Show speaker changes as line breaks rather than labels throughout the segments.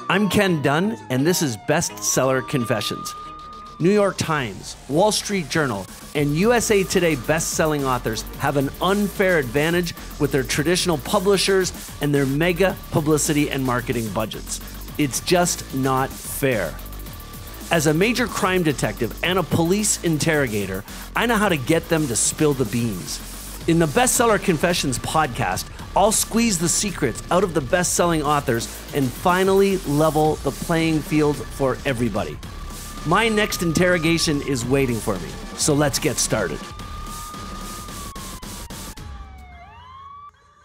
I'm Ken Dunn, and this is Bestseller Confessions. New York Times, Wall Street Journal, and USA Today best-selling authors have an unfair advantage with their traditional publishers and their mega publicity and marketing budgets. It's just not fair. As a major crime detective and a police interrogator, I know how to get them to spill the beans. In the Bestseller Confessions podcast, I'll squeeze the secrets out of the best-selling authors and finally level the playing field for everybody. My next interrogation is waiting for me, so let's get started.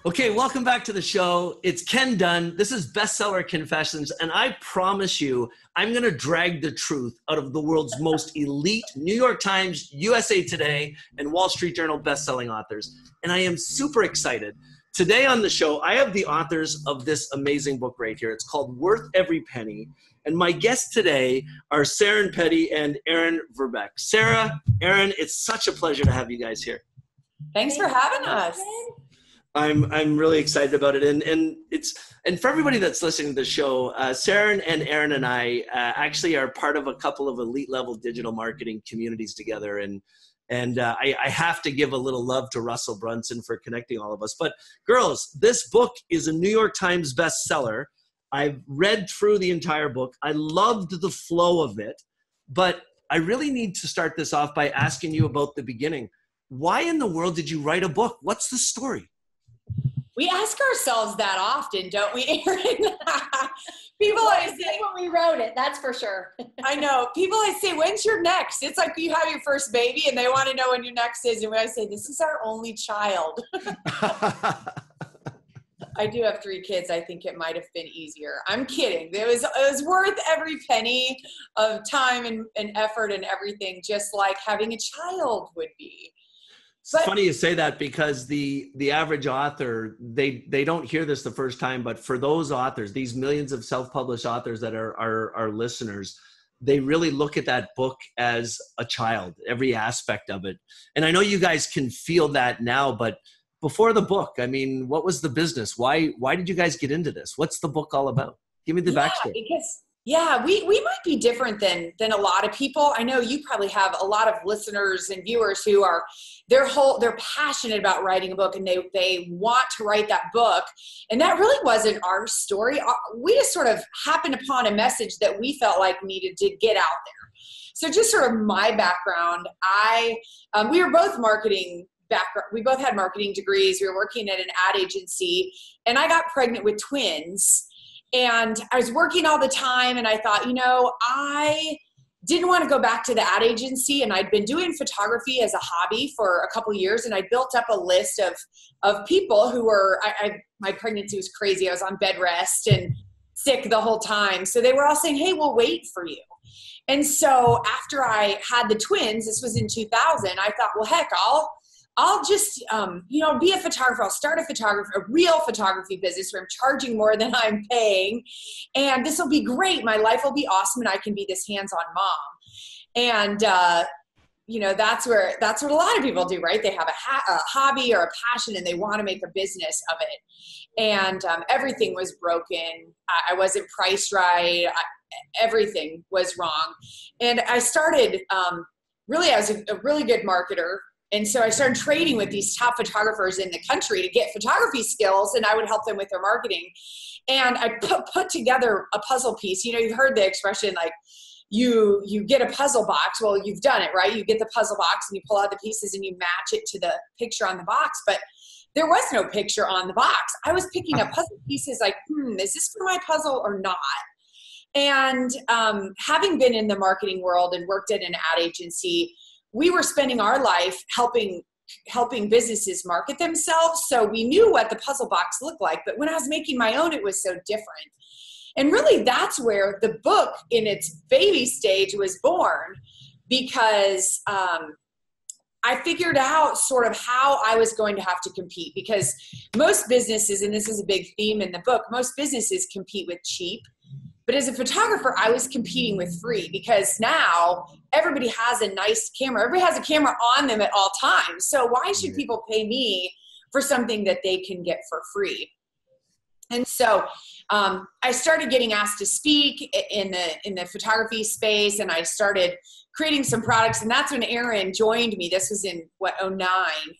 Okay, welcome back to the show. It's Ken Dunn. This is Bestseller Confessions, and I promise you, I'm going to drag the truth out of the world's most elite New York Times, USA Today, and Wall Street Journal best-selling authors. And I am super excited. Today on the show, I have the authors of this amazing book right here. It's called Worth Every Penny. And my guests today are Sarah Petty and Erin Verbeck. Sarah, Erin, it's such a pleasure to have you guys here.
Thanks for having us.
I'm really excited about it, and for everybody that's listening to the show, Sarah and Erin and I actually are part of a couple of elite level digital marketing communities together, and I have to give a little love to Russell Brunson for connecting all of us. But girls, this book is a New York Times bestseller. I've read through the entire book. I loved the flow of it, but I really need to start this off by asking you about the beginning. Why in the world did you write a book? What's the story?
We ask ourselves that often, don't we, Erin? People always say
when we wrote it, that's for sure.
I know. People always say, when's your next? It's like you have your first baby and they want to know when your next is. And we always say, this is our only child. I do have 3 kids. I think it might have been easier. I'm kidding. It was worth every penny of time and effort and everything, just like having a child would be.
It's funny you say that because the average author, they don't hear this the first time, but for those authors, these millions of self-published authors that are our listeners, they really look at that book as a child, every aspect of it. And I know you guys can feel that now, but before the book, I mean, what was the business? Why did you guys get into this? What's the book all about? Give me the backstory.
Because we might be different than a lot of people. I know you probably have a lot of listeners and viewers who are they're passionate about writing a book and they want to write that book. And that really wasn't our story. We just sort of happened upon a message that we felt like needed to get out there. So just sort of my background, we were both marketing background. We both had marketing degrees. We were working at an ad agency and I got pregnant with twins. And I was working all the time and I thought, I didn't want to go back to the ad agency, and I'd been doing photography as a hobby for a couple of years, and I built up a list of people who were, my pregnancy was crazy. I was on bed rest and sick the whole time. So they were all saying, hey, we'll wait for you. And so after I had the twins, this was in 2000, I thought, well, heck, I'll just, be a photographer. I'll start a real photography business where I'm charging more than I'm paying. And this will be great. My life will be awesome. And I can be this hands-on mom. And, that's what a lot of people do, right? They have a hobby or a passion and they want to make a business of it. And everything was broken. I wasn't priced right. Everything was wrong. And I started, really as a really good marketer. And so I started trading with these top photographers in the country to get photography skills, and I would help them with their marketing. And I put together a puzzle piece. You've heard the expression, like, you get a puzzle box. Well, you've done it, right? You get the puzzle box and you pull out the pieces and you match it to the picture on the box. But there was no picture on the box. I was picking up puzzle pieces like, is this for my puzzle or not? And having been in the marketing world and worked at an ad agency, we were spending our life helping businesses market themselves. So we knew what the puzzle box looked like. But when I was making my own, it was so different. And really, that's where the book in its baby stage was born, because I figured out sort of how I was going to have to compete, because most businesses, and this is a big theme in the book, most businesses compete with cheap. But as a photographer, I was competing with free, because now everybody has a nice camera. Everybody has a camera on them at all times. So why should people pay me for something that they can get for free? And so I started getting asked to speak in the photography space, and I started creating some products. And that's when Erin joined me. This was in '09.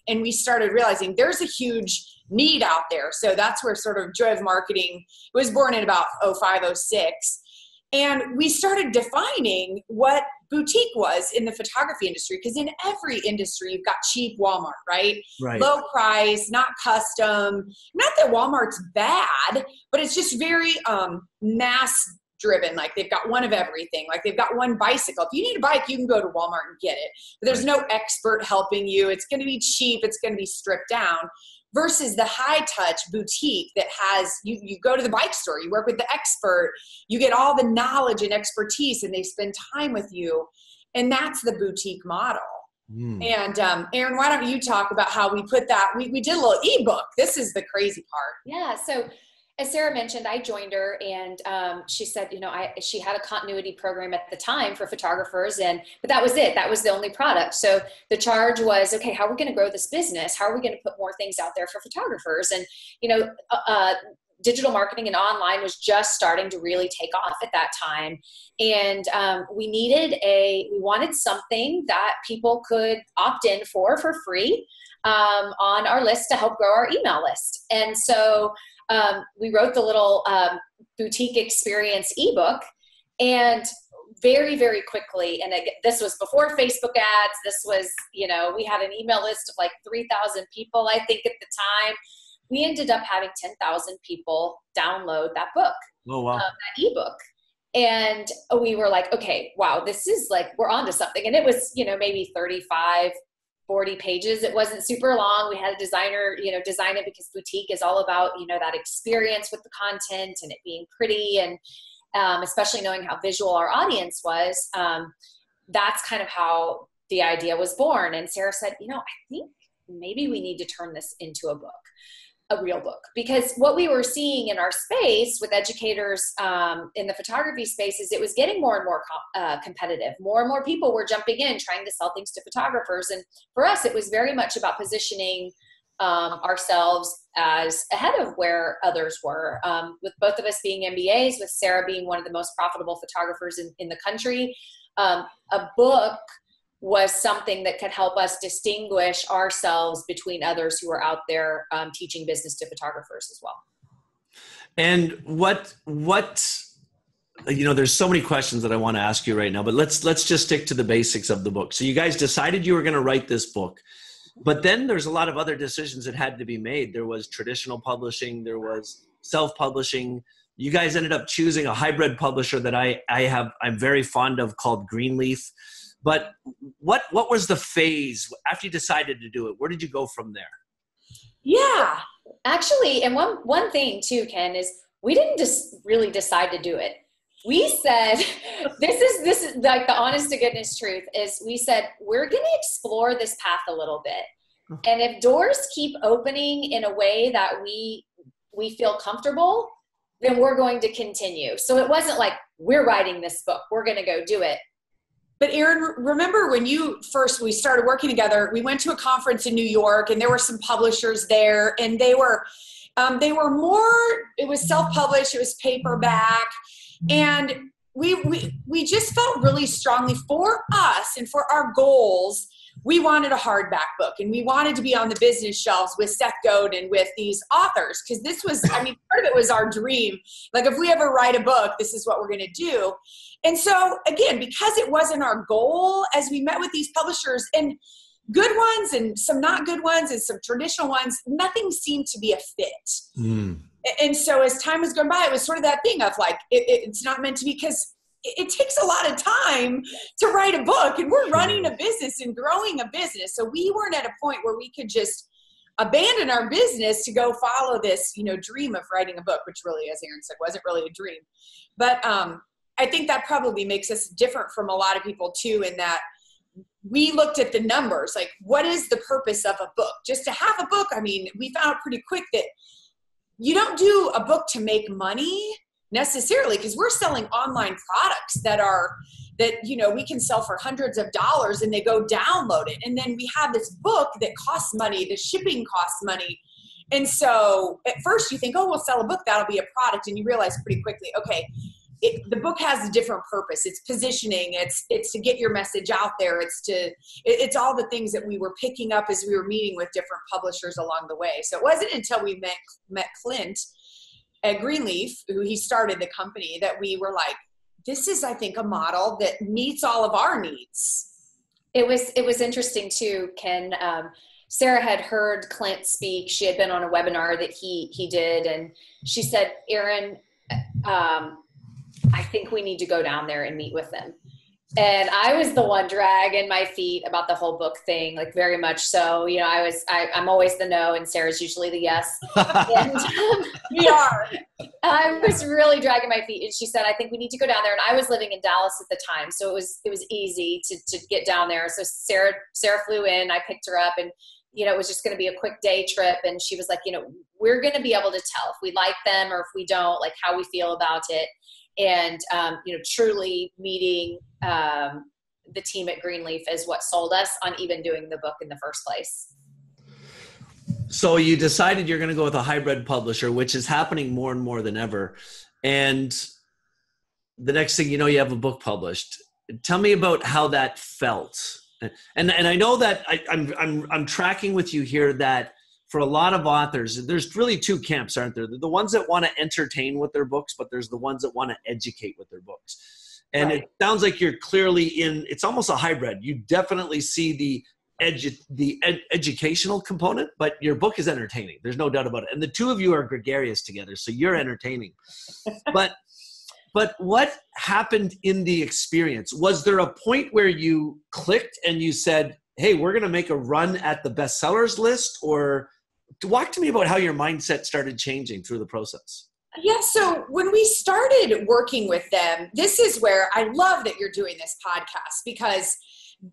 And we started realizing there's a huge need out there. So that's where sort of Joy of Marketing was born in about '05, '06. And we started defining what boutique was in the photography industry, because in every industry, you've got cheap Walmart, right?
Right.
Low price, not custom. Not that Walmart's bad, but it's just very mass driven. Like they've got one of everything. Like they've got one bicycle. If you need a bike, you can go to Walmart and get it. But there's no expert helping you. It's going to be cheap. It's going to be stripped down. Versus the high touch boutique that has, you go to the bike store, you work with the expert, you get all the knowledge and expertise, and they spend time with you. And that's the boutique model. And Erin, why don't you talk about how we put that, we did a little ebook. This is the crazy part.
Yeah. So as Sarah mentioned, I joined her, and she said, she had a continuity program at the time for photographers, but that was it. That was the only product. So the charge was, okay, how are we going to grow this business? How are we going to put more things out there for photographers? And, digital marketing and online was just starting to really take off at that time. And we wanted something that people could opt in for free on our list to help grow our email list. And so we wrote the little boutique experience ebook, and very, very quickly, and this was before Facebook ads. This was, we had an email list of like 3,000 people, I think, at the time. We ended up having 10,000 people download that book,
Oh, wow.
that ebook. And we were like, okay, wow, this is like, we're onto something. And it was, maybe 35, 40 pages. It wasn't super long. We had a designer, design it, because boutique is all about, that experience with the content and it being pretty, and especially knowing how visual our audience was. That's kind of how the idea was born. And Sarah said, I think maybe we need to turn this into a book. A real book, because what we were seeing in our space with educators in the photography space is it was getting more and more competitive. More and more people were jumping in, trying to sell things to photographers. And for us, it was very much about positioning ourselves as ahead of where others were, with both of us being MBAs, with Sarah being one of the most profitable photographers in the country. A book was something that could help us distinguish ourselves between others who are out there teaching business to photographers as well.
And what there's so many questions that I want to ask you right now, but let's just stick to the basics of the book. So you guys decided you were going to write this book, but then there's a lot of other decisions that had to be made. There was traditional publishing, there was self-publishing. You guys ended up choosing a hybrid publisher that I'm very fond of, called Greenleaf. But what was the phase after you decided to do it? Where did you go from there?
Yeah, actually, and one thing too, Ken, is we didn't just really decide to do it. We said, this is like the honest to goodness truth, is we said, we're going to explore this path a little bit. And if doors keep opening in a way that we feel comfortable, then we're going to continue. So it wasn't like, we're writing this book, we're going to go do it.
But Erin, remember when we started working together, we went to a conference in New York, and there were some publishers there, and they were more, it was self-published, it was paperback. And we just felt really strongly for us and for our goals. We wanted a hardback book, and we wanted to be on the business shelves with Seth Godin, with these authors. Cause this was, part of it was our dream. Like, if we ever write a book, this is what we're going to do. And so again, because it wasn't our goal, as we met with these publishers, and good ones and some not good ones and some traditional ones, nothing seemed to be a fit. And so as time was going by, it was sort of that thing of like, it's not meant to be, because it takes a lot of time to write a book, and we're running a business and growing a business. So we weren't at a point where we could just abandon our business to go follow this, dream of writing a book, which really, as Erin said, wasn't really a dream. But I think that probably makes us different from a lot of people too, in that we looked at the numbers, like, what is the purpose of a book? Just to have a book? We found out pretty quick that you don't do a book to make money necessarily, because we're selling online products that we can sell for hundreds of dollars, and they go download it. And then we have this book that costs money, the shipping costs money. And so at first you think, oh, we'll sell a book, that'll be a product. And you realize pretty quickly, okay, the book has a different purpose. It's positioning. It's to get your message out there. It's all the things that we were picking up as we were meeting with different publishers along the way. So it wasn't until we met Clint at Greenleaf, who he started the company, that we were like, this is, I think, a model that meets all of our needs.
It was interesting too, Ken. Sarah had heard Clint speak. She had been on a webinar that he did, and she said, Erin, I think we need to go down there and meet with them. And I was the one dragging my feet about the whole book thing, like very much so. You know, I'm always the no, and Sarah's usually the yes. And
We are.
I was really dragging my feet, and she said, I think we need to go down there. And I was living in Dallas at the time, so it was easy to get down there. So Sarah flew in, I picked her up, and you know, it was just going to be a quick day trip. And she was like, you know, we're going to be able to tell if we like them or if we don't, like how we feel about it. And, you know, truly meeting the team at Greenleaf is what sold us on even doing the book in the first place.
So you decided you're going to go with a hybrid publisher, which is happening more and more than ever. And the next thing you know, you have a book published. Tell me about how that felt. And I know that I'm tracking with you here that for a lot of authors, there's really two camps, aren't there? The ones that want to entertain with their books, but there's the ones that want to educate with their books. And right. It sounds like you're clearly it's almost a hybrid. You definitely see the educational component, but your book is entertaining. There's no doubt about it. And the two of you are gregarious together, so you're entertaining. But what happened in the experience? Was there a point where you clicked and you said, hey, we're going to make a run at the bestsellers list? Or walk to me about how your mindset started changing through the process.
Yeah, so when we started working with them, this is where I love that you're doing this podcast, because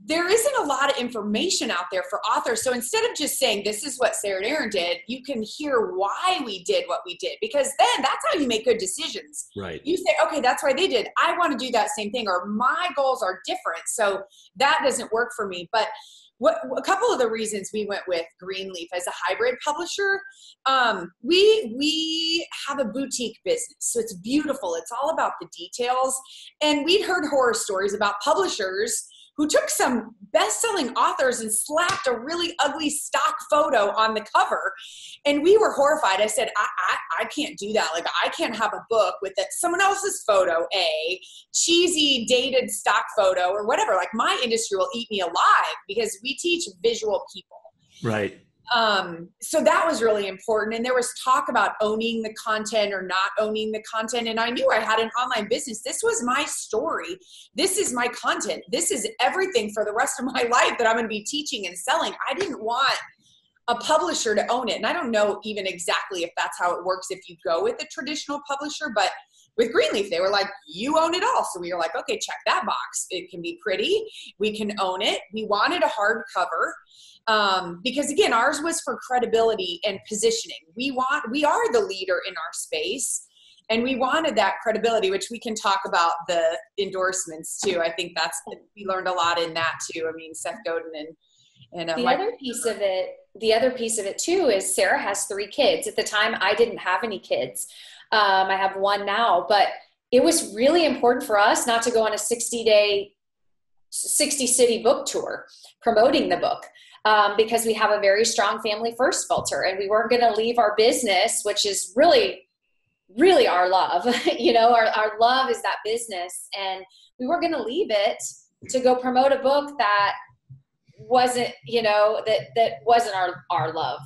there isn't a lot of information out there for authors. So instead of just saying, this is what Sarah and Erin did, you can hear why we did what we did, because then that's how you make good decisions.
Right.
You say, okay, that's why they did. I want to do that same thing, or my goals are different, so that doesn't work for me. But a couple of the reasons we went with Greenleaf as a hybrid publisher, we have a boutique business, so it's beautiful. It's all about the details. And we'd heard horror stories about publishers who took some best-selling authors and slapped a really ugly stock photo on the cover. And we were horrified. I said, I can't do that. Like, I can't have a book with someone else's photo, a cheesy, dated stock photo or whatever. Like, my industry will eat me alive, because we teach visual people.
Right.
So that was really important. And there was talk about owning the content or not owning the content. And I knew I had an online business. This was my story. This is my content. This is everything for the rest of my life that I'm going to be teaching and selling. I didn't want a publisher to own it. And I don't know even exactly if that's how it works if you go with a traditional publisher, but with Greenleaf, they were like, you own it all. So we were like, okay, check that box. It can be pretty. We can own it. We wanted a hardcover. Because again, ours was for credibility and positioning. We are the leader in our space, and we wanted that credibility, which we can talk about the endorsements too. I think we learned a lot in that too. I mean, Seth Godin and
the other piece of it too is Sarah has 3 kids. At the time, I didn't have any kids. I have 1 now, but it was really important for us not to go on a 60 city book tour promoting the book. Because we have a very strong family first filter, and we weren't going to leave our business, which is really, really our love. You know, our love is that business, and we weren't going to leave it to go promote a book that wasn't, you know, that wasn't our love,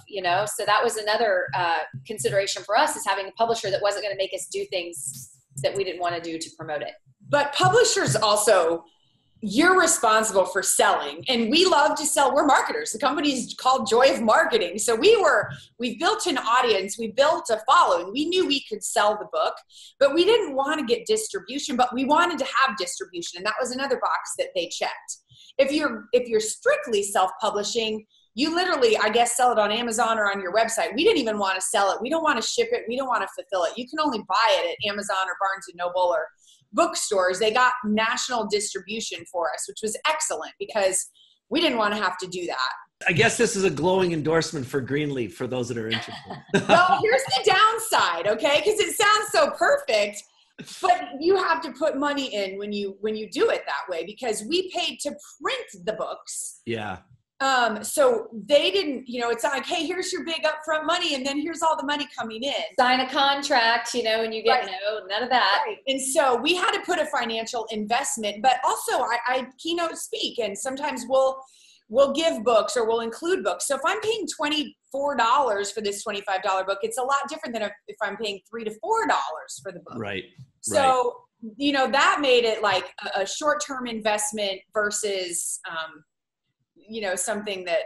you know? So that was another consideration for us, is having a publisher that wasn't going to make us do things that we didn't want to do to promote it.
But publishers also, you're responsible for selling, and we love to sell. We're marketers. The company's called Joy of Marketing. So we built an audience, we built a following. We knew we could sell the book, but we didn't want to get distribution, but we wanted to have distribution. And that was another box that they checked. If you're strictly self-publishing, you literally, I guess, sell it on Amazon or on your website. We didn't even want to sell it. We don't want to ship it. We don't want to fulfill it. You can only buy it at Amazon or Barnes & Noble or bookstores. They got national distribution for us, which was excellent, because we didn't want to have to do that.
I guess this is a glowing endorsement for Greenleaf for those that are interested.
Well, here's the downside, okay? Because it sounds so perfect, but you have to put money in when you do it that way, because we paid to print the books.
Yeah.
So they didn't, it's like, hey, here's your big upfront money, and then here's all the money coming in.
Sign a contract, and you get none of that.
Right. And so we had to put a financial investment, but also I keynote speak, and sometimes we'll give books or we'll include books. So if I'm paying $24 for this $25 book, it's a lot different than if I'm paying $3 to $4 for the book.
Right.
So, that made it like a short-term investment versus, something that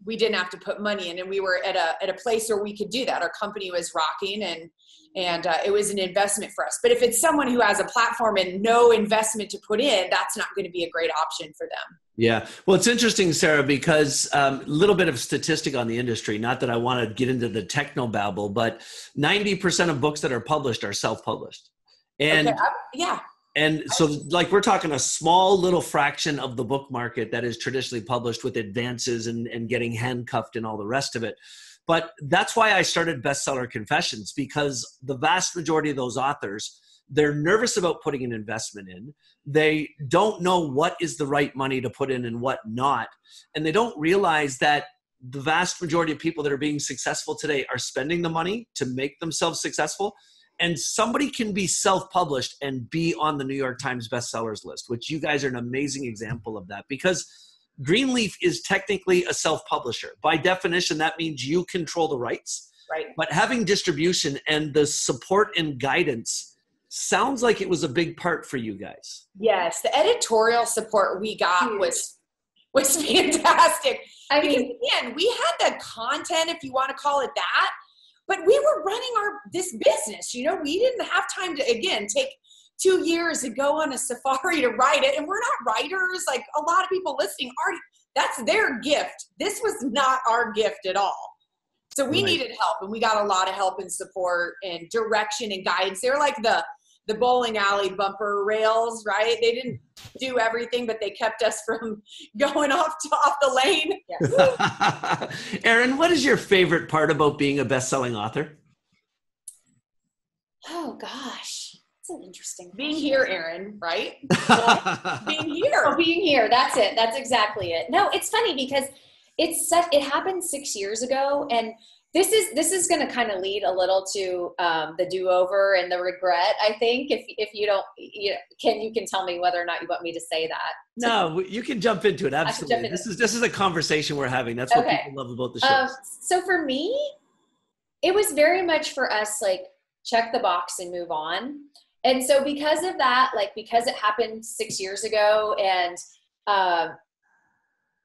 we didn't have to put money in. And we were at a place where we could do that. Our company was rocking, and it was an investment for us. But if it's someone who has a platform and no investment to put in, that's not going to be a great option for them.
Yeah. Well, it's interesting, Sarah, because a little bit of statistic on the industry, not that I want to get into the technobabble, but 90% of books that are published are self-published. And
yeah.
And so like we're talking a small little fraction of the book market that is traditionally published with advances and getting handcuffed and all the rest of it. But that's why I started Bestseller Confessions, because the vast majority of those authors, they're nervous about putting an investment in. They don't know what is the right money to put in and what not. And they don't realize that the vast majority of people that are being successful today are spending the money to make themselves successful. And somebody can be self-published and be on the New York Times bestsellers list, which you guys are an amazing example of that, because Greenleaf is technically a self-publisher. By definition, that means you control the rights.
Right.
But having distribution and the support and guidance sounds like it was a big part for you guys.
Yes, the editorial support we got was fantastic. Because again, we had the content, if you want to call it that, but we were running this business. We didn't have time to, again, take 2 years to go on a safari to write it. And we're not writers. Like a lot of people listening, that's their gift. This was not our gift at all. So we needed help, and we got a lot of help and support and direction and guidance. They were like the bowling alley bumper rails, right? They didn't do everything, but they kept us from going off the lane.
Yeah.
Erin, what is your favorite part about being a best-selling author?
Oh gosh, that's an interesting
being here, Erin, right? Being here.
Oh, being here. That's it. That's exactly it. No, it's funny because it happened 6 years ago, and this is going to kind of lead a little to the do-over and the regret. I think if you don't, Ken, you can tell me whether or not you want me to say that.
No, you can jump into it. Absolutely. This is a conversation we're having. That's what people love about the show.
So for me, it was very much for us, like, check the box and move on. And so because of that, because it happened 6 years ago, and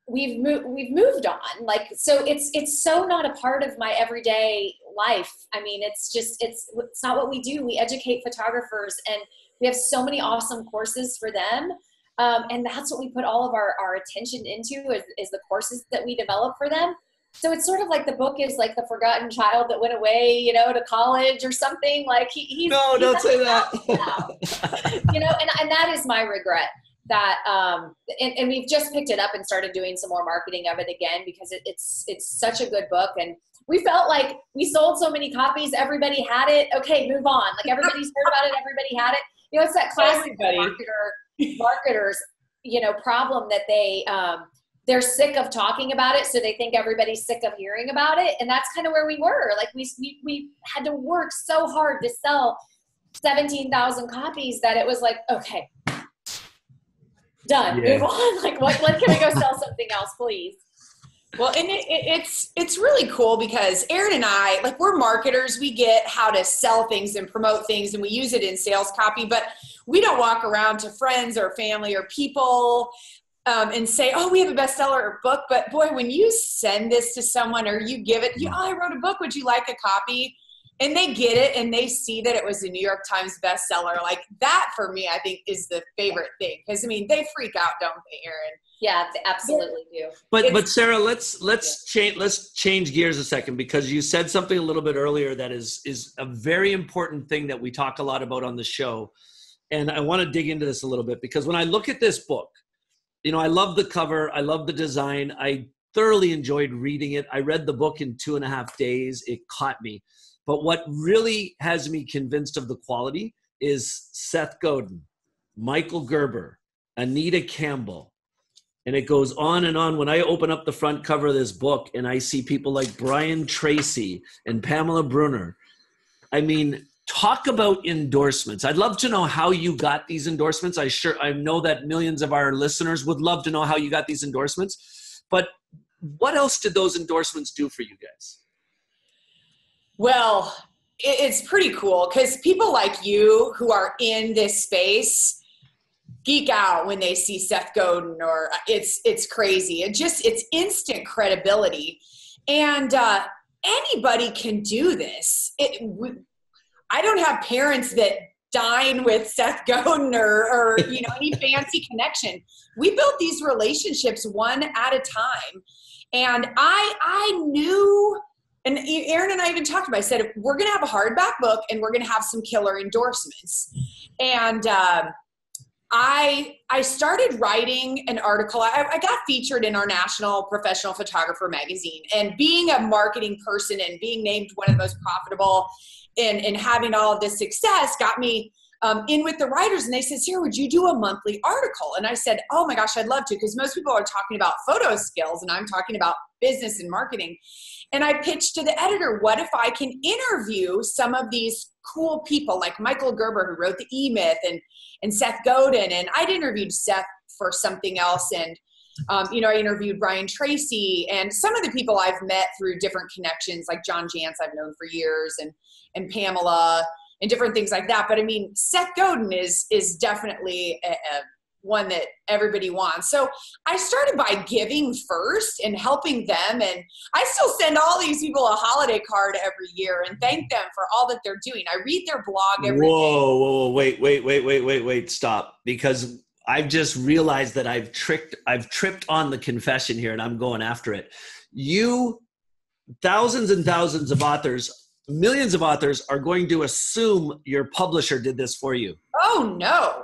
we've moved on. So it's so not a part of my everyday life. It's not what we do. We educate photographers, and we have so many awesome courses for them. And that's what we put all of our attention into is the courses that we develop for them. So it's sort of like the book is like the forgotten child that went away, to college or something. Like he's
don't say that.
And that is my regret. That and we've just picked it up and started doing some more marketing of it again, because it's such a good book, and we felt like we sold so many copies, everybody had it. Okay, move on. Like everybody's heard about it, everybody had it. It's that classic marketers, problem that they're sick of talking about it, so they think everybody's sick of hearing about it, and that's kind of where we were. Like we had to work so hard to sell 17,000 copies that it was like, okay, done. Move on. Like, when can we go sell something else, please?
Well, and it's really cool because Erin and I, we're marketers. We get how to sell things and promote things, and we use it in sales copy, but we don't walk around to friends or family or people and say, oh, we have a bestseller book. But boy, when you send this to someone or you give it, I wrote a book. Would you like a copy? And they get it, and they see that it was a New York Times bestseller. Like that, for me, I think is the favorite thing. Because they freak out, don't they, Erin?
Yeah, they absolutely do.
But Sarah, let's change gears a second, because you said something a little bit earlier that is a very important thing that we talk a lot about on the show, and I want to dig into this a little bit, because when I look at this book, I love the cover, I love the design, I thoroughly enjoyed reading it. I read the book in 2.5 days. It caught me. But what really has me convinced of the quality is Seth Godin, Michael Gerber, Anita Campbell, and it goes on and on. When I open up the front cover of this book and I see people like Brian Tracy and Pamela Brunner, I mean, talk about endorsements. I'd love to know how you got these endorsements. I know that millions of our listeners would love to know how you got these endorsements. But what else did those endorsements do for you guys?
Well, it's pretty cool because people like you who are in this space geek out when they see Seth Godin, or it's crazy. It's instant credibility. And anybody can do this. I don't have parents that dine with Seth Godin or any fancy connection. We built these relationships one at a time. And I knew, and Erin and I even talked about it, I said, we're going to have a hardback book and we're going to have some killer endorsements. And I started writing an article. I got featured in our National Professional Photographer magazine, and being a marketing person and being named one of the most profitable and having all of this success got me in with the writers. And they said, Sarah, would you do a monthly article? And I said, oh my gosh, I'd love to, because most people are talking about photo skills and I'm talking about business and marketing. And I pitched to the editor, what if I can interview some of these cool people like Michael Gerber, who wrote the E-Myth, and Seth Godin. And I'd interviewed Seth for something else. And, I interviewed Brian Tracy and some of the people I've met through different connections, like John Jantz I've known for years, and Pamela and different things like that. But I mean, Seth Godin is definitely one that everybody wants. So I started by giving first and helping them. And I still send all these people a holiday card every year and thank them for all that they're doing. I read their blog every day.
Whoa, wait, stop. Because I've just realized that I've tripped on the confession here, and I'm going after it. You, thousands and thousands of authors, millions of authors are going to assume your publisher did this for you.
Oh, no.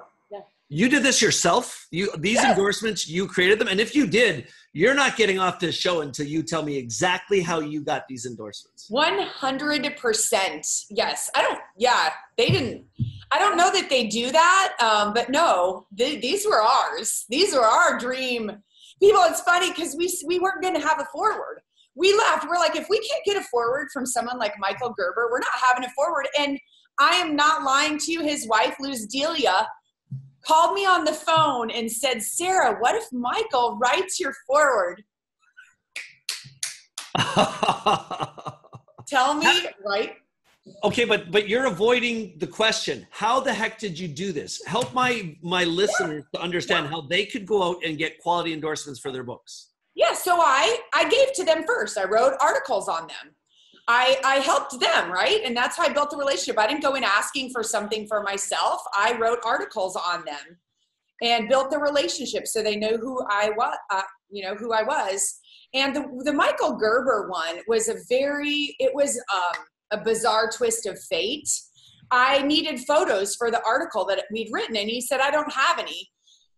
You did this yourself? These endorsements, you created them? And if you did, you're not getting off this show until you tell me exactly how you got these endorsements.
100%. Yes. I don't know that they do that, but no, these were ours. These were our dream people. It's funny because we weren't going to have a forward. We left. We're like, if we can't get a forward from someone like Michael Gerber, we're not having a forward. And I am not lying to you. His wife, Luz Delia, called me on the phone and said, Sarah, what if Michael writes your forward? Tell me, right?
Okay, but you're avoiding the question. How the heck did you do this? Help my listeners to understand how they could go out and get quality endorsements for their books.
Yeah, so I gave to them first. I wrote articles on them. I helped them, right? And that's how I built the relationship. I didn't go in asking for something for myself. I wrote articles on them and built the relationship so they know who I was. And the Michael Gerber one was a bizarre twist of fate. I needed photos for the article that we'd written, and he said, I don't have any.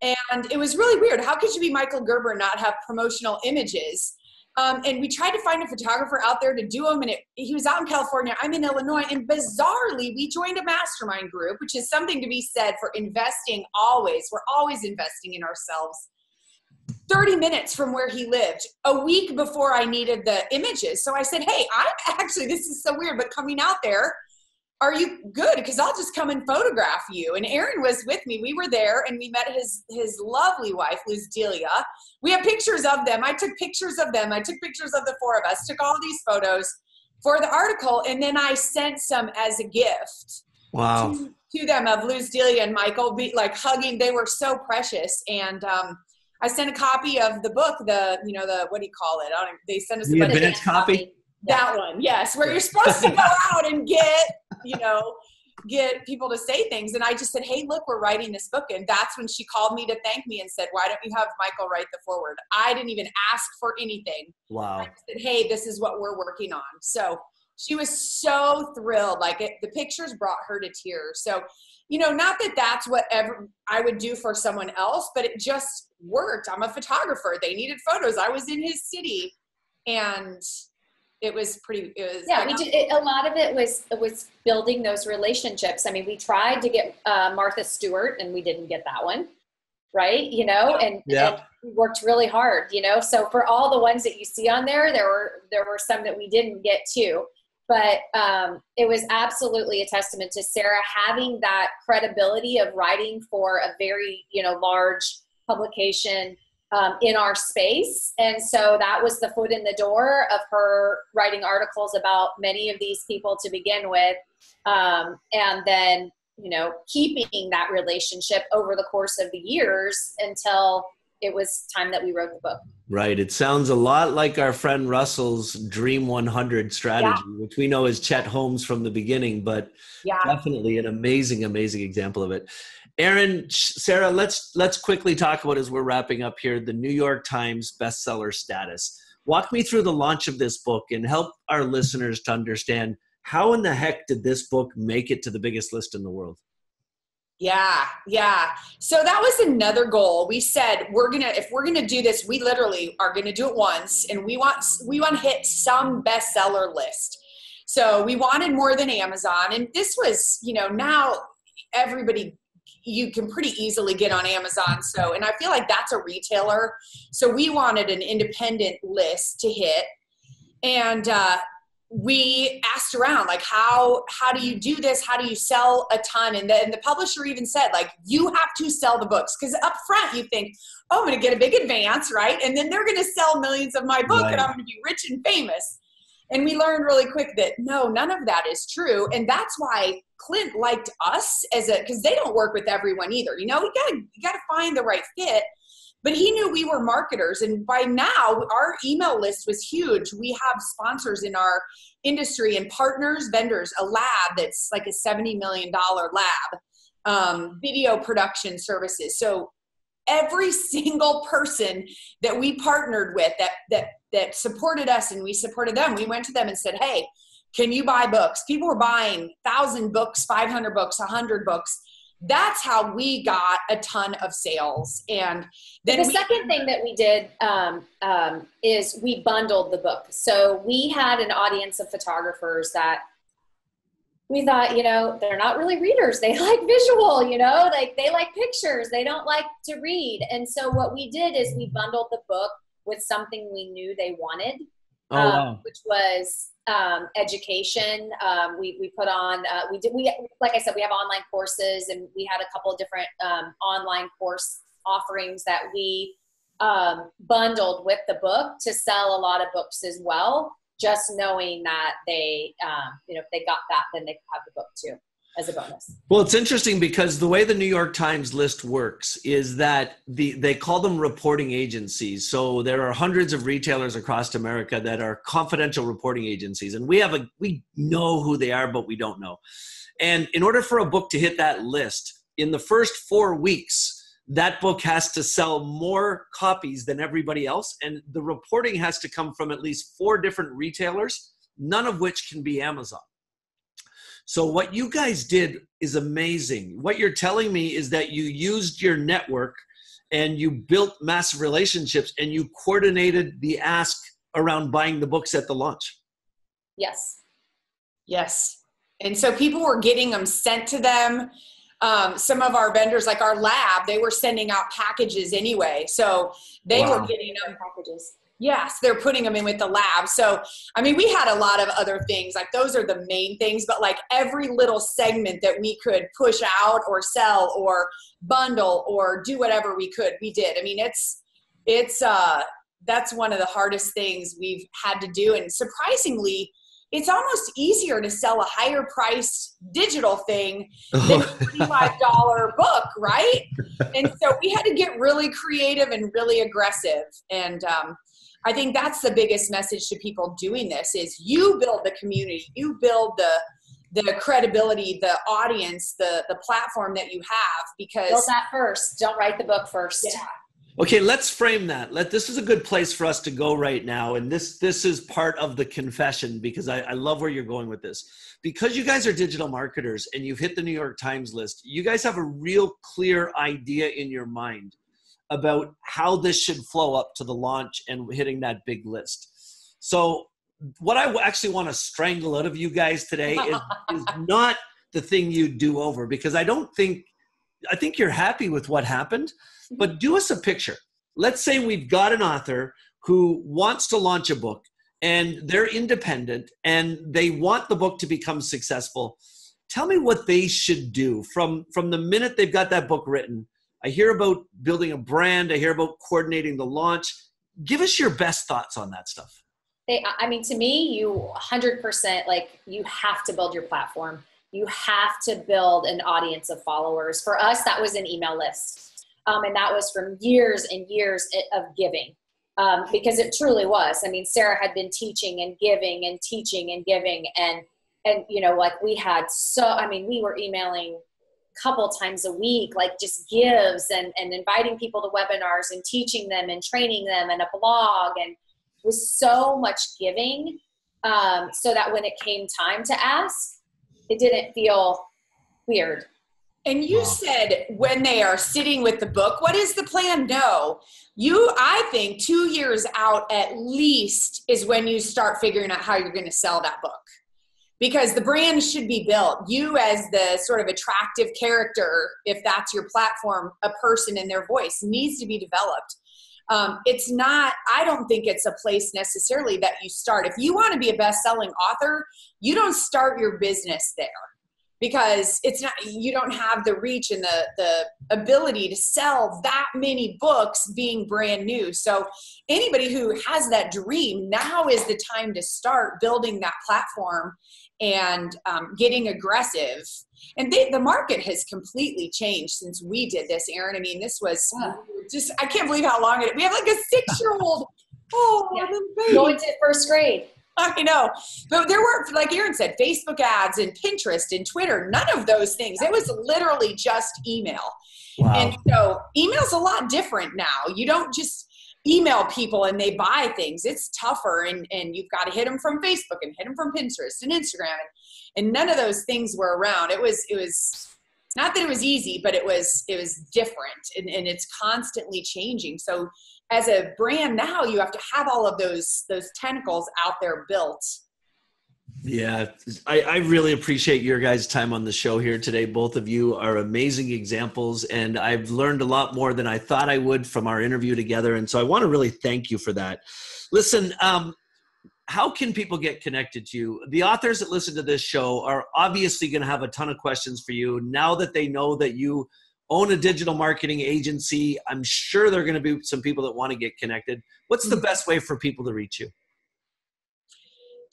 And it was really weird. How could you be Michael Gerber and not have promotional images? And we tried to find a photographer out there to do them, and he was out in California. I'm in Illinois, and bizarrely, we joined a mastermind group, which is something to be said for investing always. We're always investing in ourselves. 30 minutes from where he lived, a week before I needed the images. So I said, hey, this is so weird, but coming out there, are you good? Because I'll just come and photograph you. And Erin was with me. We were there, and we met his lovely wife, Luz Delia. We have pictures of them. I took pictures of them. I took pictures of the four of us, took all these photos for the article, and then I sent some as a gift.
Wow.
To them of Luz Delia and Michael, hugging. They were so precious. And I sent a copy of the book, what do you call it? They sent us
the advanced copy.
That one, yes, where you're supposed to go out and get people to say things. And I just said, hey, look, we're writing this book. And that's when she called me to thank me and said, why don't you have Michael write the foreword? I didn't even ask for anything.
Wow.
I said, hey, this is what we're working on. So She was so thrilled. Like the pictures brought her to tears. So, you know, not that that's whatever I would do for someone else, but it just worked. I'm a photographer. They needed photos. I was in his city, and it was pretty,
yeah, we did. A lot of it was building those relationships. I mean, we tried to get Martha Stewart, and we didn't get that one, right? You know, and we worked really hard, you know. So for all the ones that you see on there were some that we didn't get to. But it was absolutely a testament to Sarah having that credibility of writing for a very, you know, large publication in our space. And so that was the foot in the door of her writing articles about many of these people to begin with. And then, you know, keeping that relationship over the course of the years until it was time that we wrote the book.
Right. It sounds a lot like our friend Russell's Dream 100 strategy, which we know is Chet Holmes from the beginning, but definitely an amazing, amazing example of it. Erin, Sarah, let's quickly talk about, as we're wrapping up here, the New York Times bestseller status. Walk me through the launch of this book and help our listeners to understand how in the heck did this book make it to the biggest list in the world?
Yeah. So that was another goal. We said, if we're gonna do this, we literally are gonna do it once, and we want to hit some bestseller list. So we wanted more than Amazon, and this was, you know, now everybody, you can pretty easily get on Amazon. So, and I feel like that's a retailer. So we wanted an independent list to hit, and we asked around, like, how do you do this? How do you sell a ton? And then the publisher even said, like, you have to sell the books. Because up front you think, oh, I'm going to get a big advance, right? And then they're going to sell millions of my book, and I'm going to be rich and famous. And we learned really quick that no, none of that is true. And that's why Clint liked us because they don't work with everyone either. You know, you gotta find the right fit. But he knew we were marketers, and by now our email list was huge. We have sponsors in our industry and partners, vendors, a lab that's like a $70 million lab, video production services. So every single person that we partnered with that supported us and we supported them, we went to them and said, hey, can you buy books? People were buying 1,000 books, 500 books, 100 books. That's how we got a ton of sales. And then
the second thing that we did is we bundled the book. So we had an audience of photographers that we thought, you know, they're not really readers. They like visual, you know, like they like pictures. They don't like to read. And so what we did is we bundled the book with something we knew they wanted, which was education. We put on, like I said, we have online courses, and we had a couple of different online course offerings that we bundled with the book to sell a lot of books as well, just knowing that they, you know, if they got that, then they could have the book too as a bonus.
Well, it's interesting because the way the New York Times list works is that they call them reporting agencies. So there are hundreds of retailers across America that are confidential reporting agencies. And we know who they are, but we don't know. And in order for a book to hit that list, in the first 4 weeks, that book has to sell more copies than everybody else. And the reporting has to come from at least 4 different retailers, none of which can be Amazon. So what you guys did is amazing. What you're telling me is that you used your network and you built massive relationships and you coordinated the ask around buying the books at the launch.
Yes.
And so people were getting them sent to them. Some of our vendors, like our lab, they were sending out packages anyway. So they were getting them packages. Yes, they're putting them in with the lab. So, I mean, we had a lot of other things, like those are the main things, but like every little segment that we could push out or sell or bundle or do whatever we could, we did. I mean, that's one of the hardest things we've had to do. And surprisingly, it's almost easier to sell a higher priced digital thing than a $25 book, right? And so we had to get really creative and really aggressive. And I think that's the biggest message to people doing this is you build the community, you build the credibility, the audience, the platform that you have, because
build that first. Don't write the book first.
Yeah.
Okay, let's frame that. This is a good place for us to go right now. And this is part of the confession, because I love where you're going with this. Because you guys are digital marketers and you've hit the New York Times list, you guys have a real clear idea in your mind about how this should flow up to the launch and hitting that big list. So what I actually want to strangle out of you guys today is not the thing you do over, because I think you're happy with what happened, but do us a picture. Let's say we've got an author who wants to launch a book and they're independent and they want the book to become successful. Tell me what they should do from the minute they've got that book written. I hear about building a brand. I hear about coordinating the launch. Give us your best thoughts on that stuff.
I mean, to me, you 100%, like, you have to build your platform. You have to build an audience of followers. For us, that was an email list. And that was from years and years of giving, because it truly was. I mean, Sarah had been teaching and giving and teaching and giving. And you know, like, we were emailing a couple times a week, like, just gives and inviting people to webinars and teaching them and training them and a blog. And it was so much giving, so that when it came time to ask, it didn't feel weird.
And you said when they are sitting with the book, what is the plan? No. I think 2 years out at least is when you start figuring out how you're going to sell that book. Because the brand should be built. You, as the sort of attractive character, if that's your platform, a person and their voice needs to be developed. I don't think it's a place necessarily that you start. If you want to be a best-selling author, you don't start your business there, because you don't have the reach and the ability to sell that many books being brand new. So anybody who has that dream, now is the time to start building that platform and getting aggressive. And the market has completely changed since we did this, Erin. I mean, this was I can't believe how long we have like a 6-year-old.
Going to first grade.
I know. But there were, like Erin said, Facebook ads and Pinterest and Twitter, none of those things. It was literally just email. Wow. And so email's a lot different now. You don't just email people and they buy things. It's tougher, and you've got to hit them from Facebook and hit them from Pinterest and Instagram. And none of those things were around. It was not that it was easy, but it was different, and it's constantly changing. So as a brand now, you have to have all of those tentacles out there built.
Yeah, I really appreciate your guys' time on the show here today. Both of you are amazing examples, and I've learned a lot more than I thought I would from our interview together. And so I want to really thank you for that. Listen, how can people get connected to you? The authors that listen to this show are obviously going to have a ton of questions for you now that they know that you own a digital marketing agency. I'm sure there are going to be some people that want to get connected. What's the best way for people to reach you?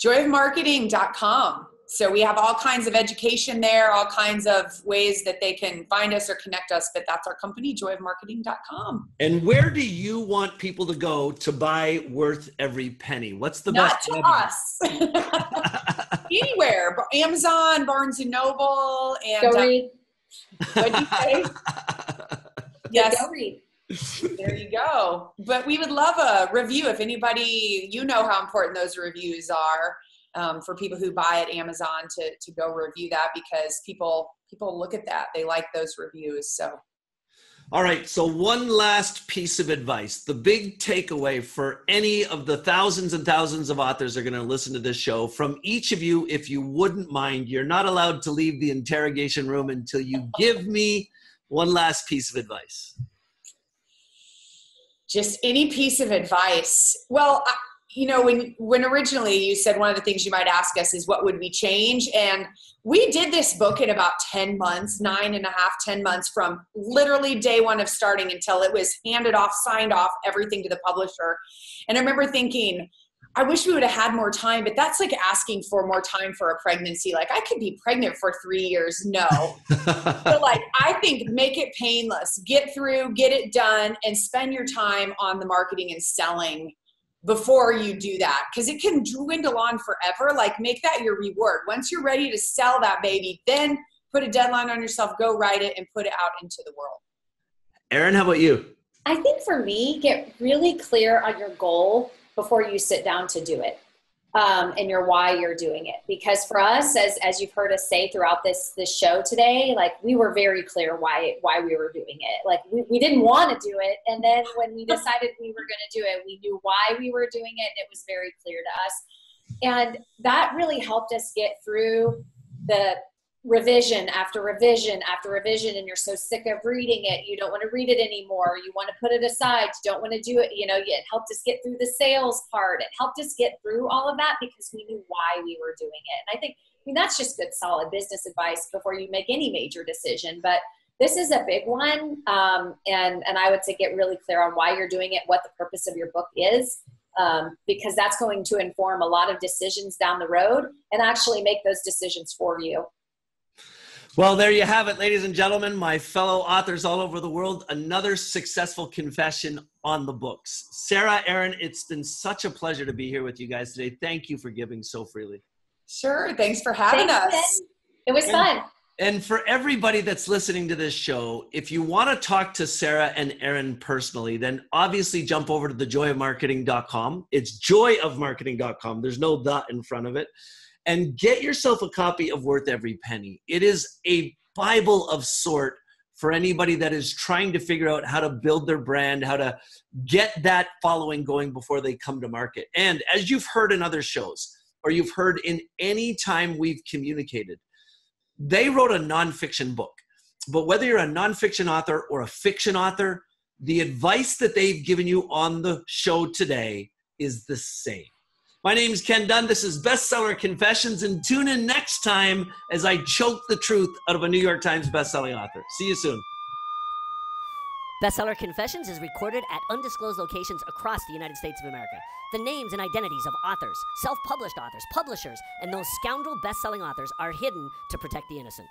joyofmarketing.com. So we have all kinds of education there, all kinds of ways that they can find us or connect us, but that's our company, joyofmarketing.com.
And where do you want people to go to buy Worth Every Penny? What's the
Not
best?
Not to us. Anywhere. Amazon, Barnes & Noble, and...
Go read.
What'd you say? Yes.
Go read.
There you go. But we would love a review. If anybody, you know how important those reviews are, for people who buy at Amazon to go review that, because people look at that. They like those reviews. So.
All right. So one last piece of advice, the big takeaway for any of the thousands and thousands of authors that are going to listen to this show, from each of you, if you wouldn't mind, you're not allowed to leave the interrogation room until you give me one last piece of advice.
Just any piece of advice. Well, you know, when originally you said one of the things you might ask us is what would we change? And we did this book in about 10 months, 10 months from literally day one of starting until it was handed off, signed off, everything to the publisher. And I remember thinking, I wish we would have had more time, but that's like asking for more time for a pregnancy. Like, I could be pregnant for 3 years. No. But like, I think make it painless, get through, get it done, and spend your time on the marketing and selling before you do that. Cause it can dwindle on forever. Like, make that your reward. Once you're ready to sell that baby, then put a deadline on yourself, go write it and put it out into the world.
Erin, how about you?
I think for me, get really clear on your goal before you sit down to do it, and your why you're doing it. Because for us, as you've heard us say throughout this show today, like we were very clear why we were doing it. Like we didn't want to do it, and then when we decided we were going to do it, we knew why we were doing it, and it was very clear to us. And that really helped us get through the revision after revision after revision, and you're so sick of reading it, you don't want to read it anymore, you want to put it aside, you don't want to do it. It helped us get through the sales part, it helped us get through all of that because we knew why we were doing it. And I think that's just good solid business advice before you make any major decision. But this is a big one, and I would say get really clear on why you're doing it, what the purpose of your book is, because that's going to inform a lot of decisions down the road and actually make those decisions for you.
Well, there you have it, ladies and gentlemen, my fellow authors all over the world, another successful confession on the books. Sarah, Erin, it's been such a pleasure to be here with you guys today. Thank you for giving so freely.
Sure. Thanks for having us.
Ben. It was fun.
And for everybody that's listening to this show, if you want to talk to Sarah and Erin personally, then obviously jump over to thejoyofmarketing.com. It's joyofmarketing.com. There's no "the" in front of it. And get yourself a copy of Worth Every Penny. It is a Bible of sort for anybody that is trying to figure out how to build their brand, how to get that following going before they come to market. And as you've heard in other shows, or you've heard in any time we've communicated, they wrote a nonfiction book. But whether you're a nonfiction author or a fiction author, the advice that they've given you on the show today is the same. My name is Ken Dunn. This is Bestseller Confessions, and tune in next time as I choke the truth out of a New York Times bestselling author. See you soon.
Bestseller Confessions is recorded at undisclosed locations across the United States of America. The names and identities of authors, self-published authors, publishers, and those scoundrel best-selling authors are hidden to protect the innocent.